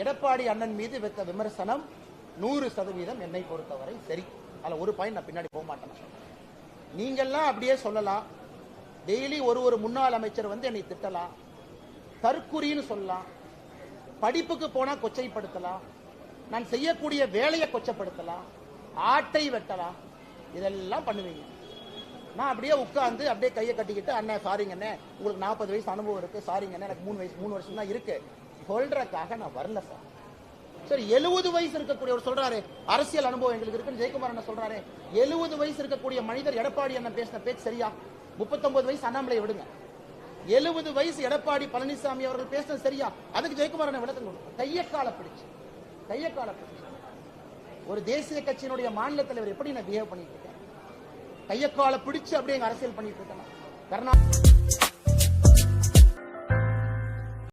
எடப்பாடி அண்ணன் மீது வைத்த விமர்சனம் 100% என்னை பொறுத்தவரை சரி. அதுல ஒரு பாயிண்ட் நான் பின்னாடி போக மாட்டேன். நீங்கெல்லாம் அப்படியே சொல்லலாம். டெய்லி ஒரு முன்னாள் அமைச்சர் வந்து என்னை திட்டலாம், தற்குறின்னு சொல்லலாம், படிப்புக்கு போனா கொச்சைப்படுத்தலாம், நான் செய்யக்கூடிய வேலையை கொச்சப்படுத்தலாம், ஆட்டை வெட்டலாம், இதெல்லாம் பண்ணுவீங்க. நான் அப்படியே உட்கார்ந்து அப்படியே கையை கட்டிக்கிட்டு அண்ணன் சாரிங்க அண்ணே, உங்களுக்கு 40 வயசு அனுபவம் இருக்கு, சாரிங்க அண்ணே எனக்கு 3 வருஷம் தான் இருக்கு சொல்றதுக்காக நான் வரல சார். சரி, 70 வயசு இருக்கக்கூடியவர் சொல்றாரு அரசியல் அனுபவம் எங்களுக்கு இருக்குன்னு ஜெயக்குமார் அண்ணன் சொல்றாரு. 70 வயசு இருக்கக்கூடிய மனிதர் எடப்பாடி அண்ணன் பேசின பேச்சு சரியா? 39 வயசு அண்ணாமலை விடுங்க, 70 வயசு எடப்பாடி பழனிசாமி அவர்கள் பேசினது சரியா? அதுக்கு ஜெயக்குமார் அண்ணன் விளக்கம் கொடுக்கும். கையக்கால பிடிச்சு ஒரு தேசிய கட்சியினுடைய மாநில தலைவர் எப்படி நான் பிஹேவ் பண்ணிட்டு இருக்கேன்? கையக்கால பிடிச்சு அப்படியே அரசியல் பண்ணிட்டு இருக்கேன்.